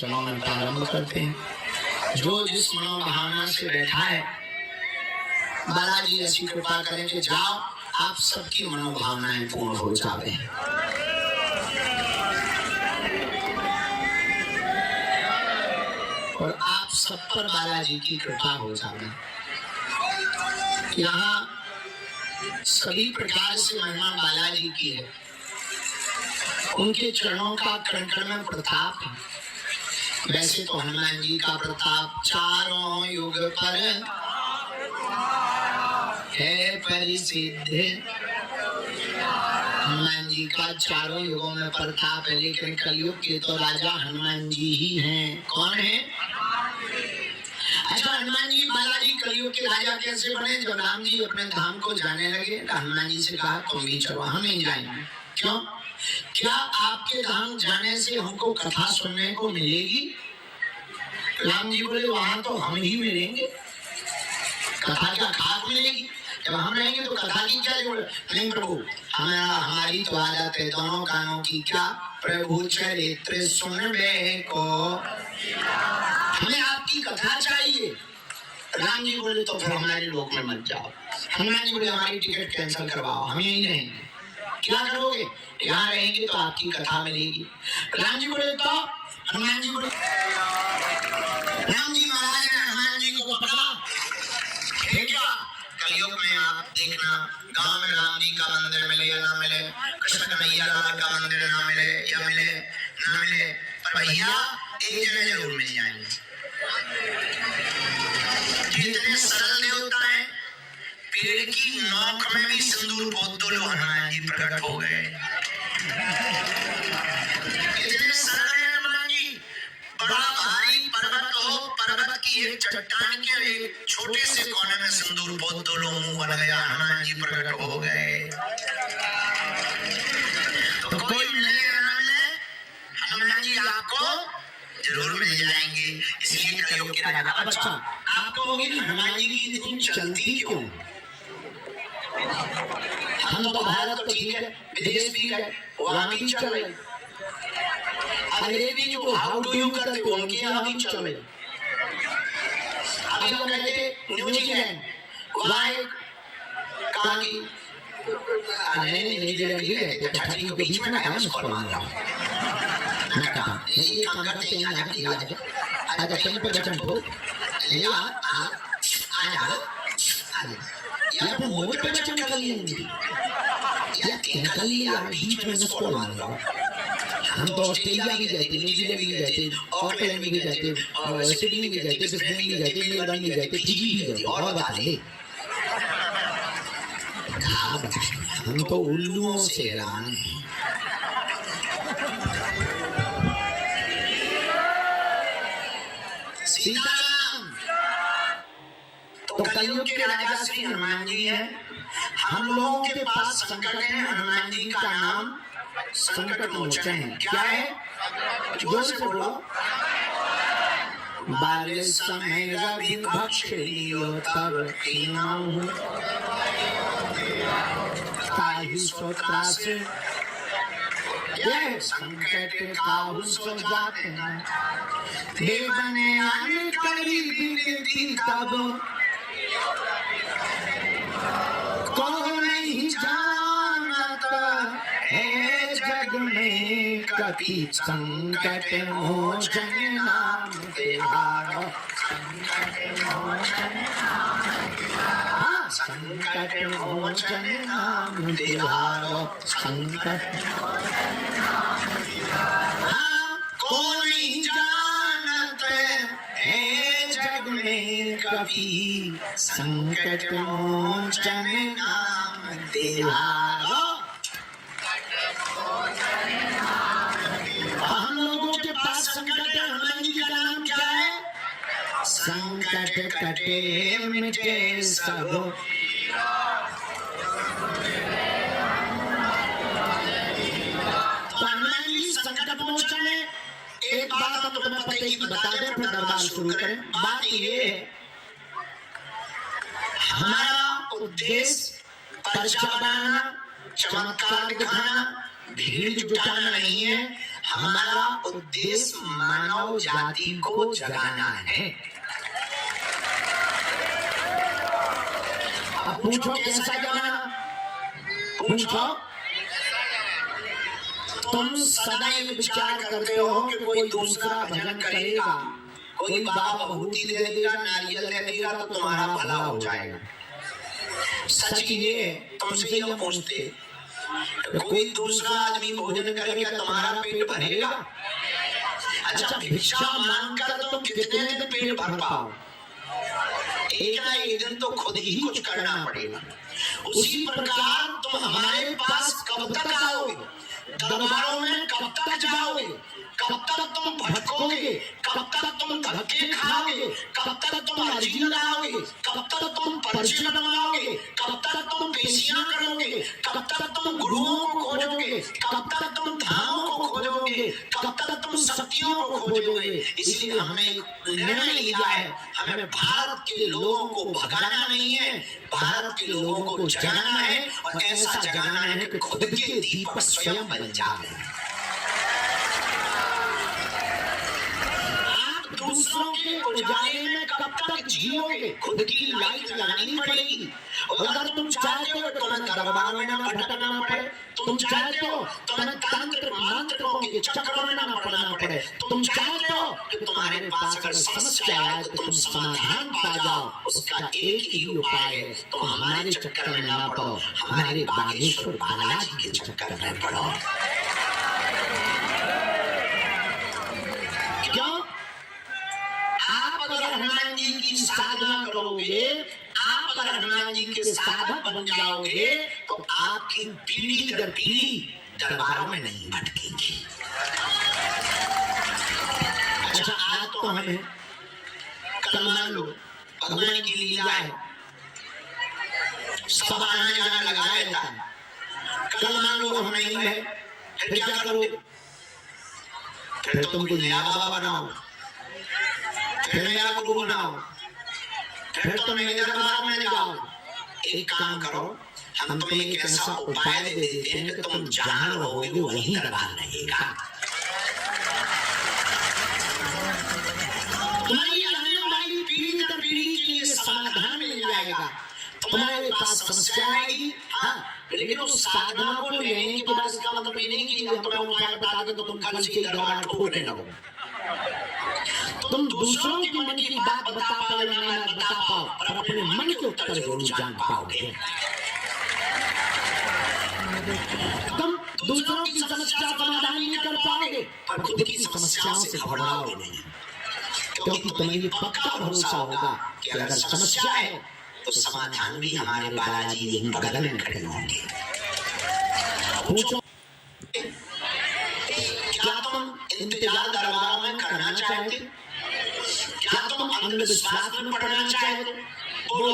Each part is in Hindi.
चुनाव में प्रारंभ करते हैं। जो जिस मनोभावना से बैठा है, बालाजी ऐसी कृपा करें कि जाओ आप सबकी मनोभावनाएं पूर्ण हो जावे। और आप सब पर बालाजी की कृपा हो जावे। यहाँ सभी प्रकार से महिमा बालाजी की है। उनके चरणों का कण कण में प्रताप है। वैसे तो हनुमान जी का प्रताप चारों युग पर है परिसिद्ध। हनुमान जी का चारों युगों में प्रताप है, लेकिन कलयुग के तो राजा हनुमान जी ही हैं। कौन है? अच्छा, हनुमान जी बालाजी कलयुग के राजा कैसे बने? जब राम जी अपने धाम को जाने लगे तो हनुमान जी से कहा तुम भी चलो, हम नहीं जाएंगे। क्यों? क्या आपके धाम जाने से हमको कथा सुनने को मिलेगी? राम जी बोले वहां तो हम ही मिलेंगे, कथा क्या खाक मिलेगी? जब हम रहेंगे तो कथा की क्या जरूरत? नहीं प्रभु, हमारी तो आदत है दोनों कानों की। क्या? प्रभु चरित्र सुनने को, हमें आपकी कथा चाहिए। राम जी बोले तो फिर हमारे लोक में मत जाओ। हनुमान जी बोले हमारी टिकट कैंसिल करवाओ, हम यही रहेंगे। क्या करोगे? यहाँ रहेंगे तो आपकी कथा मिलेगी। राम जी बोले तो हनुमान जी बोले, राम जी महाराज ने हनुमान जी को पकड़ा, भेजा। कलयुग में आप देखना, गांव में राम जी का मंदिर मिले या ना मिले, कृष्ण कन्हैया लाल का मंदिर ना मिले या मिले ना मिले, पर भैया एक जगह जरूर मिल जाएंगे। जितने सरल देवता है, पेड़ की नोक में भी सिंदूर पोत दो, हनुमान जी प्रकट हो गए। इतने सरल है हनुमान जी। बड़ा भारी पर्वत हो, पर्वत की एक चट्टान के एक छोटे से कोने में सिंदूर पोत दो, मुंह बन गया, हनुमान जी प्रकट हो गए। तो कोई मिले ना मिले, हनुमान जी आपको जरूर मिल जाएंगे। इसलिए कलयुग के राजा। अच्छा, आपको होगी हनुमान जी की इतनी चलती क्यों? हम तो भारत तो ठीक है, विदेश भी गए, वहां भी चले, अंग्रेजी को हाउ डू यू करते उनके यहाँ भी चले। अभी हम गए थे न्यूजीलैंड, वहाँ एक कांगी, नहीं न्यूजीलैंड भी गए थे, छठी के बीच में ना मुझको मार रहा हूँ। मैं कहा ये काम करते हैं, यहाँ की इलाज है, आजा कहीं पर बचन हो, ले आ या फिर मोड़ पे बचन कर लेंगे, या कर लिया बीच में मुझको मार रहा हूँ। हम तो ऑस्ट्रेलिया भी गए थे, न्यूजीलैंड भी गए थे, ऑकलैंड भी गए थे, सिडनी भी गए थे, ब्रिस्बेन भी गए थे, मेलबर्न भी गए थे, फिजी भी गए थे। और बता दे, हम तो उल्लुओं से हैरान हैं। सीताराम तो कलयुग के राजा श्री हनुमान जी हैं। हम लोगों के पास संकट है, हनुमान जी का नाम संकट मोचन है। क्या है? जोर से बोलो। बाल समय रवि भक्ष लियो तब कीनाहु, ताहि सो त्रास यह संकट काहू सो जाते, देवने आन करी बिनती तब को नहीं जानत है जग में कति संकट मोचन नाम तिहारो। संकट मोचन नाम तिहारो, संकट को नहीं जानत है जग में कभी संकट मोचन नाम तिहारो। हम लोगों के पास संकट है, हनुमान जी का नाम क्या है? संकट कटे मिटे सब, हनुमान जी संकट मोचन है। एक बात हम तुम्हें पता ही बता दें, फिर दरबार शुरू करें। बात ये है, हमारा उद्देश्य पर्चा बनाना, चमत्कार दिखाना, भीड़ जुटाना नहीं है। हमारा उद्देश्य मानव जाति को जगाना है। अब पूछो कैसा जगाना? पूछो। तुम सदैव विचार करते हो कि कोई दूसरा भजन करेगा, कोई बाबा भभूति दे देगा, नारियल दे देगा तो तुम्हारा भला हो जाएगा। सच ये तुमसे ये पूछते, कोई दूसरा आदमी भोजन करेगा तुम्हारा पेट भरेगा? अच्छा, भिक्षा मांगकर तुम कितने दिन पेट भर पाओ? एक ना एक दिन तो खुद ही कुछ करना पड़ेगा। उसी प्रकार तुम हमारे पास कब तक आओगे? दरबारों में कब तक जाओगे? कब तक तुम भटकोगे? कब तक तुम धक्के खाओगे? कब तक तुम अर्जी लगाओगे? कब तक तुम पर्चे बनवाओगे? कब तक तुम पेशियां करोगे? कब तक तुम गुरुओं को खोजोगे? कब तक तुम धामों को खोजोगे? कब तक तुम शक्तियों को खोजोगे? इसलिए हमने निर्णय लिया है, हमें भारत के लोगों को भगाना नहीं है, भारत के लोगों को जगाना है, और ऐसा जगाना है कि खुद के दीपक स्वयं बन जाए। दूसरों के उजाले में कब तक जियोगे? खुद की लाइट लगानी पड़ेगी। और अगर तुम चाहते हो तो तुम्हें दरबार में ना भटकना पड़े, तुम चाहते हो तो तुम्हें तंत्र मंत्रों के चक्कर में ना पड़ना पड़े, तुम चाहते हो कि तुम्हारे पास अगर समस्या आए तो तुम समाधान पा जाओ, उसका एक ही उपाय है, तुम हमारे चक्कर में ना पड़ो, हमारे बागेश्वर बालाजी के चक्कर में पड़ो। क्यों? आप अगर हनुमान जी की साधना करोगे, आप अगर हनुमान जी के साधक बन जाओगे तो आपकी पीढ़ी दर पीढ़ी दरबारों में नहीं भटकेगी। अच्छा, आज तो हमें कल मान लो भगवान की लीला है, सब आना जाना लगा रहता है, कल मान लो हम नहीं है, फिर क्या करोगे? फिर तुम कोई नया बाबा बनाओ, फिर नया गुरु बनाओ, फिर तुम मेरे दरबार में जाओ। एक काम करो, हम तुम्हें एक ऐसा उपाय दे देते हैं कि तुम जहां रहोगे वहीं दरबार रहेगा। तुम्हारी आने वाली पीढ़ी दर पीढ़ी के लिए समाधान मिल जाएगा। तुम्हारे पास समस्या आएगी, हाँ, लेकिन उस साधना को लेने के बाद इसका मतलब ये नहीं कि हम तुम्हें उपाय बता दें तो तुम कल से दरबार ठोकने लगोगे। तुम दूसरों के मन की बात बता पाओ या ना बता पाओ, पर अपने मन के उत्तर जरूर जान पाओगे। तुम दूसरों की समस्या समाधान नहीं कर पाओगे, पर खुद की समस्याओं से घबराओगे नहीं, क्योंकि तुम्हें ये पक्का भरोसा होगा कि अगर समस्या है तो समाधान भी हमारे बालाजी यहीं बगल में खड़े होंगे। पूछो, क्या तुम इंतजार दरबार में करना चाहते? क्या तुम अंधविश्वास में पड़ना चाहते? बोलो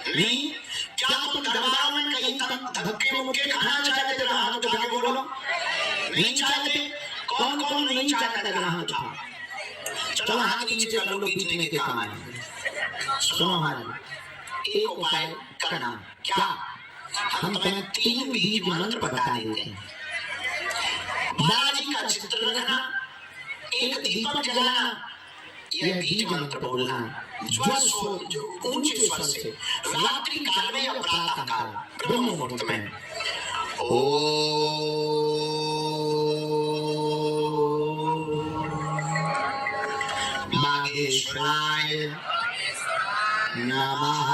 नहीं। क्या तुम दरबार में कहीं धक्के मुक्के खाना चाहते? हाथ उठा के बोलो नहीं चाहते। कौन कौन नहीं चाहता? हाथ उठाओ। चलो हाथ नीचे कर लो, बीतने के काम आए। सुनो महाराज, एक उपाय करना। क्या? हम तुम्हें 3 बीज मंत्र बता देते हैं। बालाजी का चित्र रखना, एक दीपक जलाना, यह बीज मंत्र बोलना, जो ऊंचे स्वर से रात्रि काल में या प्रातः काल ब्रह्म मुहूर्त में बागेश्वराय नमः।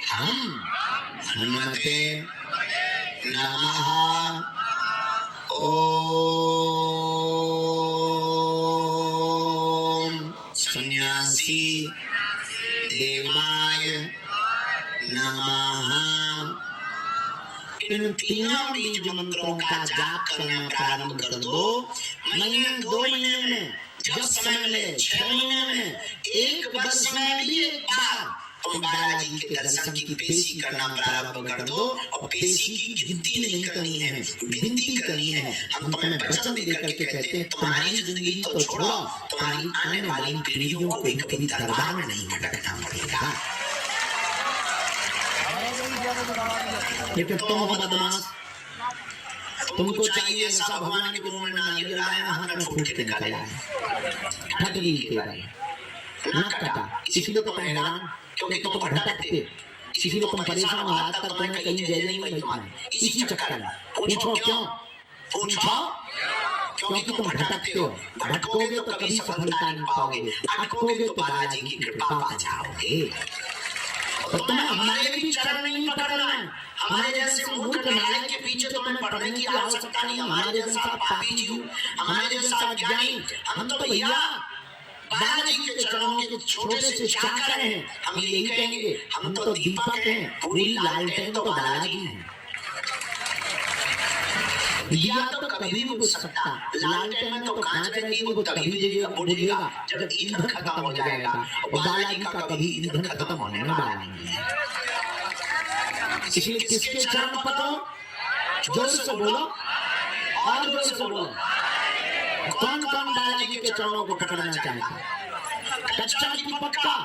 हम हनुमते नमः। ओम सन्यासी देवाय नमः। इन तीनों बीज मंत्रों का जाप करना प्रारंभ कर दो। महीने 2 महीने में, जब समय ले 6 महीने में, 1 वर्ष में भी एक बार तुम बालाजी के दर्शन की पेशी करना प्रारंभ कर दो। और पेशी की गिनती नहीं करनी है, विनती करनी है। हम तुम्हें वचन दे करके कहते हैं, तुम्हारी जिंदगी तो छोड़ो, तुम्हारी आने वाली पीढ़ियों को कभी दरबार में नहीं भटकना पड़ेगा। लेकिन तुम हो बदमाश, तुमको चाहिए ऐसा भगवान के मुंह में नारियल लाया, हाथ में फूट के निकाला है, ठग ली के नाक कटा, इसलिए तो तुम हैरान, क्योंकि तुम भटकते, इसलिए तुम परेशान हो, आज तक तुम्हें कहीं जय नहीं मिली तुम्हारी, इसी चक्कर में। पूछो क्यों? पूछो क्योंकि तुम भटकते हो, भटकोगे तो कभी सफलता नहीं पाओगे, अटकोगे तो बालाजी की कृपा पा जाओगे। तो तुम्हें हमारे भी चरण नहीं पकड़ना है, हमारे जैसे मूर्ख नालायक के पीछे तो तुम्हें पढ़ने की आवश्यकता नहीं, हमारे जैसा पापी जीव, हमारे जैसा ज्ञानी, हम तो भैया बालाजी के चरणों के छोटे से चाकर हैं, हम यही कहेंगे, हम तो दीपक हैं, पूरी लालटेन तो बालाजी हैं। दिया तो कभी भी बुझ सकता, लालटेन में तो कांच रहेगी, वो तभी बुझेगा जब ईंधन खत्म हो जाएगा, और बालाजी का कभी ईंधन खत्म होने वाला नहीं है। इसलिए किसके चरण पकड़ो? जोर से बोलो और जोर से बोलो। कौन कौन बालाजी के चरणों को पकड़ना चाहता है? कच्चा की पक्का,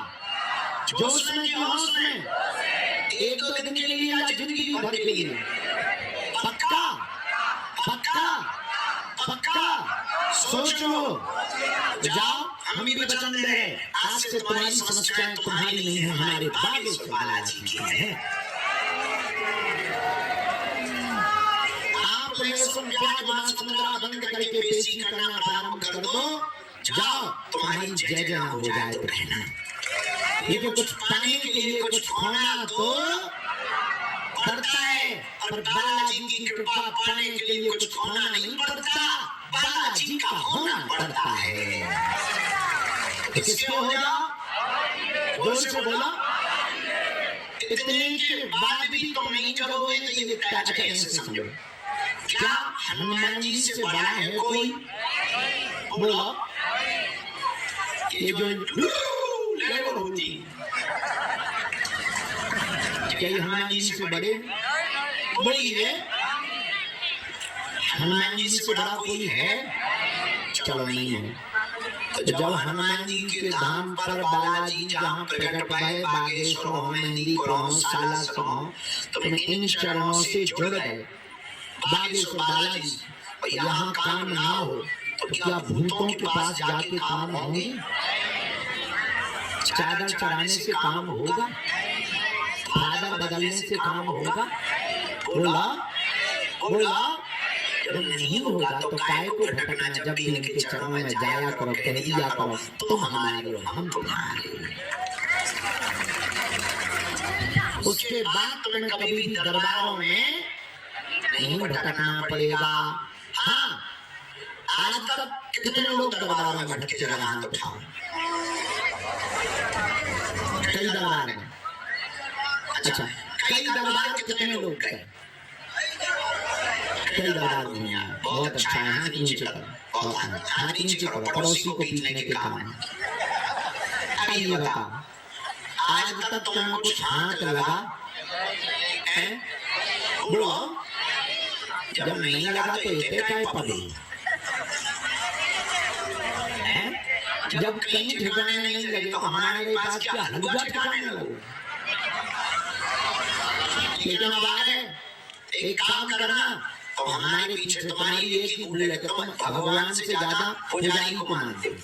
जोश में की होश में, एक दो दिन के लिए या जिंदगी भर के लिए? पक्का पक्का पक्का, सोच लो, जाओ, हम भी वचन दे रहे, आज से तुम्हारी समस्याएं तुम्हारी नहीं है, हमारे बागेश्वर बालाजी की है। आप लहसुन प्याज मांस मुद्रा बंद करके पेशी करना प्रारंभ कर दो, जाओ, तुम्हारी जय जय हो जाए तो कहना। लेकिन कुछ पाने के लिए कुछ खोना तो पड़ता है, और बालाजी की कृपा पाने के लिए कुछ खोना नहीं पड़ता, बालाजी का होना पड़ता है। किसके हो जाओ? जोर से बोलो। इतने के बाद भी तुम नहीं जगोगे तो ये कैसे समझो? क्या हनुमान जी से बड़ा है कोई? बोलो। ये जो होती क्या हनुमान जी से बड़े? बोलिए, हनुमान जी से बड़ा कोई है? चलो नहीं है। तो जब हनुमान जी के धाम पर बालाजी जहाँ प्रकट भये, बागेश्वर हो, मेहंदीपुर हो, सालासर हो, तुम इन चरणों से जुड़ गए। बागेश्वर बालाजी, यहाँ काम ना हो तो क्या भूतों के पास जाके काम होंगे? चादर चढ़ाने से काम होगा? चादर बदलने से काम होगा? बोला बोला, जब नहीं होगा तो काय को भटकना, जब भी इनके चरणों में जाया करो, कह दिया करो, तुम हमारे हो, हम तुम्हारे। उसके बाद तुम्हें कभी भी दरबारों में नहीं भटकना पड़ेगा। हाँ, आज तक कितने लोग दरबारों में भटके चले, हाथ उठाओ। कई दरबार में, अच्छा, कई दरबार कितने लोग गए? कई दरबार घूमे, बहुत अच्छा है। हाथ नीचे करो, हाथ नीचे करो, पड़ोसी को पीटने के काम है। अब ये बताओ, आज तक तुम्हें कुछ हाथ लगा है? बोलो। जब नहीं लगा तो इतने काय पड़े? जब कहीं ठिकाने नहीं लगे तो हमारे पास क्या हलवा ठिकाने लगो? लेकिन अब आ गए, एक काम करना, तो हमारे पीछे तुम्हारी एक ही भूल है कि तुम भगवान से ज्यादा पुजारी को मानते हो।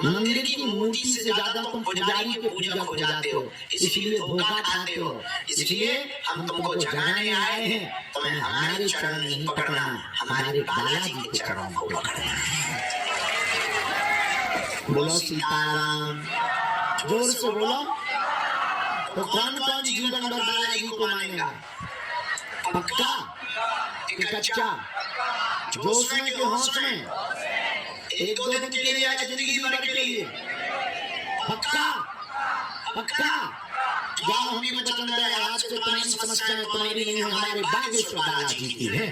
मंदिर की मूर्ति से ज्यादा तुम पुजारी के पूजा को जाते हो, इसलिए धोखा खाते हो। इसलिए हम तुमको जगाने आए हैं, तुम्हें हमारे चरण नहीं पकड़ना, हमारे बालाजी के चरणों को पकड़ना है। बोलो सीताराम, जोर से बोलो। तो कौन कौन जीवन भर बालाजी को मानेगा? पक्का कि कच्चा? जोश में कि होश में? एक दो दिन के लिए या जिंदगी भर के लिए? पक्का पक्का। जाओ, हम ही वचन दे रहे, आज से तुम्हारी समस्याएं तुम्हारी नहीं है, हमारे बागेश्वर बालाजी की है।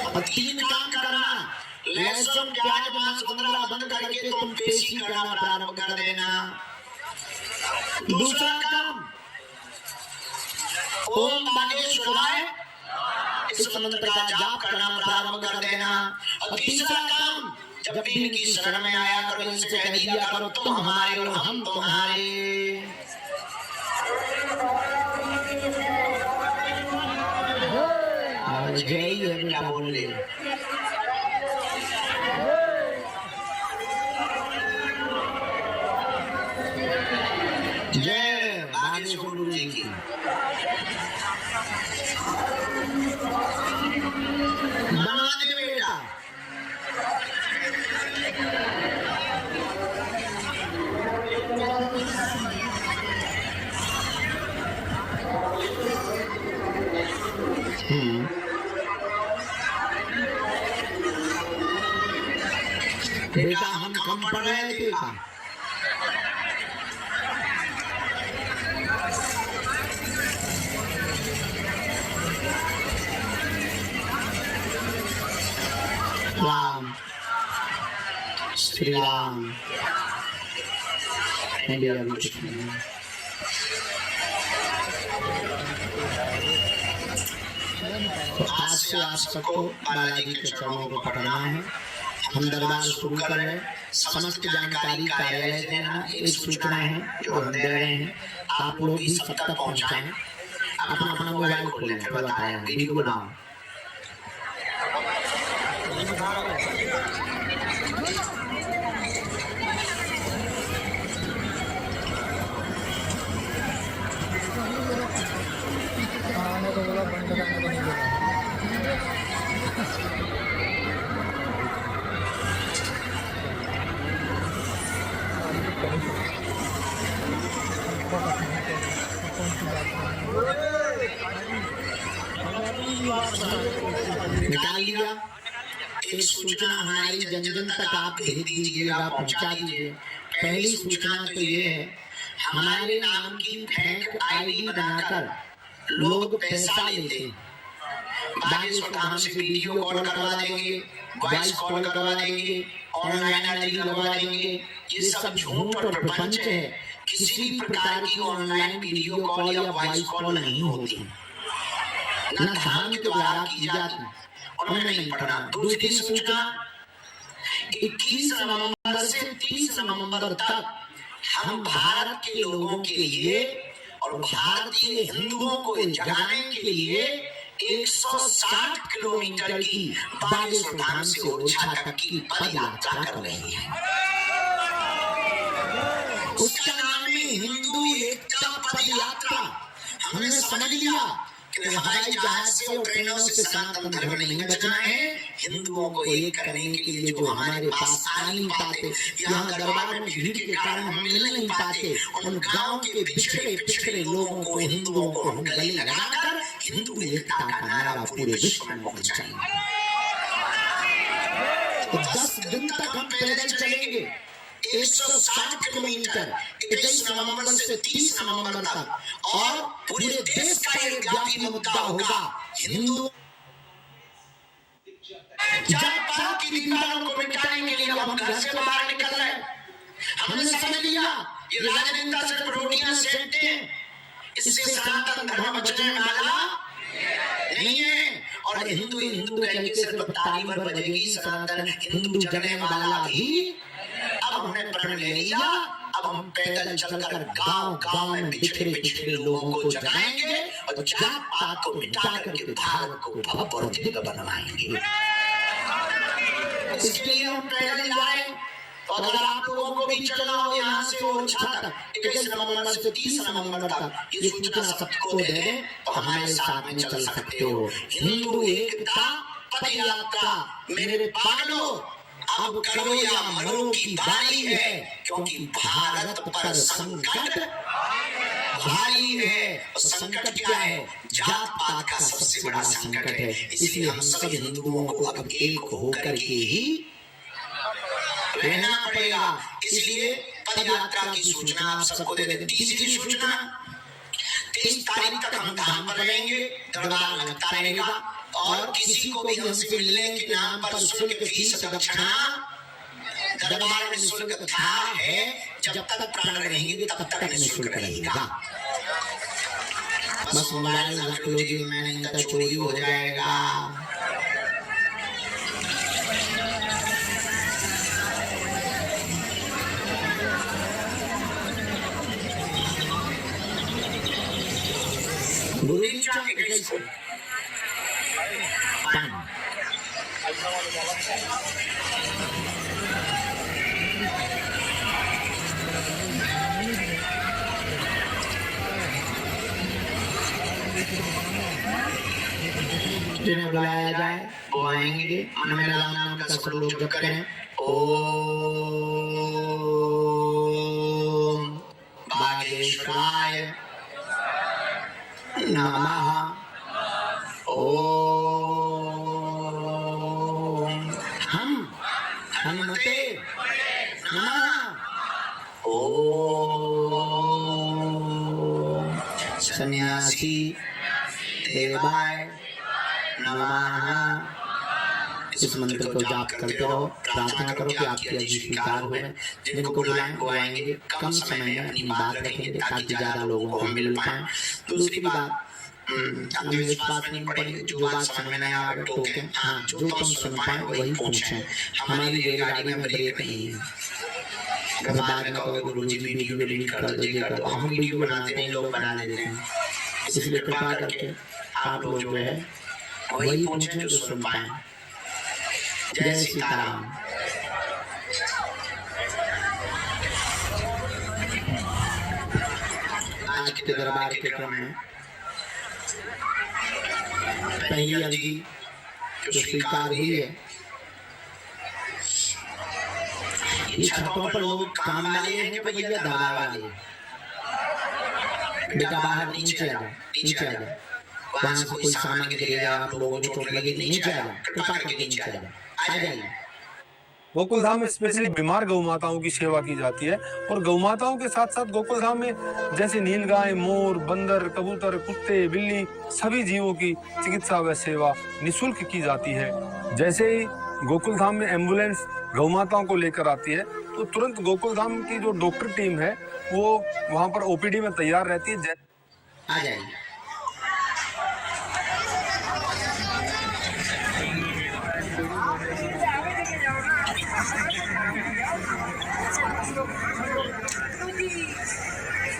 और तीन काम करना, लहसुन प्याज मांस मुद्रा बंद करके तुम पेशी करना प्रारंभ कर देना। दूसरा काम, ओम बागेश्वराय इस मंत्र का जाप करना प्रारंभ कर देना। और तीसरा काम, जब भी इनकी शरण में आया करो, इनसे कह दिया करो, तुम हमारे हो, हम तुम्हारे। जय ही है बेटा, बोल ले। जय बागेश्वर गुरु जी की। बना दे बेटा। बेटा हम कम पढ़ रहे थे का? राम श्री राम। तो आज से आप सबको बालाजी के चरणों को पकड़ना है। हम दरबार शुरू कर रहे हैं। समस्त जानकारी कार्यालय से एक सूचना है जो हम दे रहे हैं, आप लोग भी सब तक पहुंचाएं। अपना अपना मोबाइल खोलें, फिर बताएं, वीडियो बनाओ। निकाल लिया। एक सूचना हमारी जन जन तक आप भेज दीजिएगा, पहुंचा दीजिए। पहली सूचना तो ये है, हमारे नाम की फेक आईडी बनाकर लोग पैसा लेते हैं। बागेश्वर धाम से वीडियो कॉल करवा देंगे, वॉइस कॉल करवा देंगे, ऑनलाइन आईडी लगवा देंगे। ये सब झूठ और प्रपंच है। किसी भी प्रकार की ऑनलाइन वीडियो कॉल या वॉइस कॉल नहीं होती, न धाम के द्वारा की जाती। उन्होंने नहीं पढ़ा। दूसरी सूचना, 21 नवंबर से 30 नवंबर तक हम भारत के लोगों के लिए और भारतीय हिंदुओं को जगाने के लिए 160 किलोमीटर की बागेश्वर धाम से ओरछा तक की पद यात्रा कर रही है। उसका नाम है हिंदू एकता पद यात्रा। हमने समझ लिया कि हवाई जहाज से और ट्रेनों से सनातन धर्म नहीं बचना है। हिंदुओं को एक करने के लिए जो हमारे पास आ नहीं पाते, यहाँ दरबार में भीड़ के कारण हम मिल नहीं पाते, उन गांव के पिछड़े पिछड़े लोगों को, हिंदुओं को हम गले लगाकर हिंदू एकता का नारा पूरे विश्व में पहुंचाएंगे। तो 10 दिन तक हम पैदल चलेंगे, 160 किलोमीटर, 21 नवंबर से 30 नवंबर तक। और पूरे देश का एक व्यापी मुद्दा होगा, हिंदू जात पात की दीवारों को मिटाने के लिए अब हम घर से बाहर निकल रहे हैं। हमने समझ लिया ये राजनेता सिर्फ रोटियां सेकते हैं, इससे सनातन धर्म बचने वाला नहीं है। और हिंदू हिंदू कहने से सिर्फ ताली भर बजेगी, सनातन हिंदू जगने वाला भी अब हमने प्रण ले लिया। अब हम पैदल चलकर गांव गांव में बिछड़े बिछड़े लोगों को जगाएंगे और जात पात को मिटा करके भारत को भव्य और दिव्य बनवाएंगे। इसके लिए हम पैदल जाए। तो अगर आप लोगों को भी चलना हो यहाँ से ओरछा तक 21 नवंबर से 30 नवंबर तक, ये सूचना सबको दे दें तो हमारे साथ में चल सकते हो। हिंदू एकता पद यात्रा मेरे पालो, अब करो या मरो की बारी है, क्योंकि भारत पर संकट भारी है। और संकट क्या है? जात पात का सबसे बड़ा संकट है। इसलिए हम सब हिंदुओं को अब एक होकर के ही रहना पड़ेगा। इसलिए पद यात्रा की सूचना आप सबको दे देते। तीसरी सूचना, 23 तारीख तक हम धाम पर रहेंगे, दरबार लगता रहेगा। और किसी को भी हमसे मिलने के नाम पर शुल्क फीस दक्षिणा दरबार में शुल्क था है, जब तक प्राण रहेंगे तब तक निःशुल्क रहेगा। बस मोबाइल रख लो जी, मैं नहीं तो चोरी हो जाएगा। गुरु जी जिन्हें बुलाया जाए वो आएंगे। मन में राम नाम का सब लोग जप करें। ओम बागेश्वराय नमः। ओम हम हनुमते नमः। ओम सन्यासी देवाय नमः। इस मंत्र को जाप करते रहो, प्रार्थना करो कि आपकी अर्जी स्वीकार हो। जिनको बुलाएं वो आएंगे। कम समय में अपनी बात रखेंगे ताकि ज्यादा लोगों को मिल पाए। दूसरी बात, अंधविश्वास में नहीं पड़ेंगे। जो बात समझ में आए टोके, हाँ जो तुम सुन पाए वही पूछें। हमारी रेलगाड़ी में ब्रेक नहीं है। बाद में कहोगे गुरुजी वीडियो डिलीट कर दीजिएगा, तो हम वीडियो बनाते हैं, लोग बना लेते हैं। इसलिए कृपा करके आप लोग जो है वही पूछें जो सुन पाए। जय सीताराम। आज के दरबार के क्रम में पहली अर्जी जो स्वीकार हुई है, ये छतों पर लोग काम वाले हैं तो भैया दरबार वाले। बेटा बाहर नीचे आ जाओ, नीचे आ जाओ। वहां से कोई सामान गिरेगा, आप लोगों को चोट लगी, नीचे आ जाओ, कृपा करके नीचे आ जाओ, आ जाइए। गोकुल धाम में स्पेशली बीमार गौ माताओं की सेवा की जाती है। और गौ माताओं के साथ साथ गोकुल धाम में जैसे नीलगाय, मोर, बंदर, कबूतर, कुत्ते, बिल्ली, सभी जीवों की चिकित्सा व सेवा निःशुल्क की जाती है। जैसे ही गोकुल धाम में एम्बुलेंस गौ माताओं को लेकर आती है तो तुरंत गोकुल धाम की जो डॉक्टर टीम है वो वहाँ पर ओपीडी में तैयार रहती है। आ जाइए।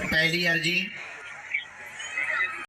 पहली अर्जी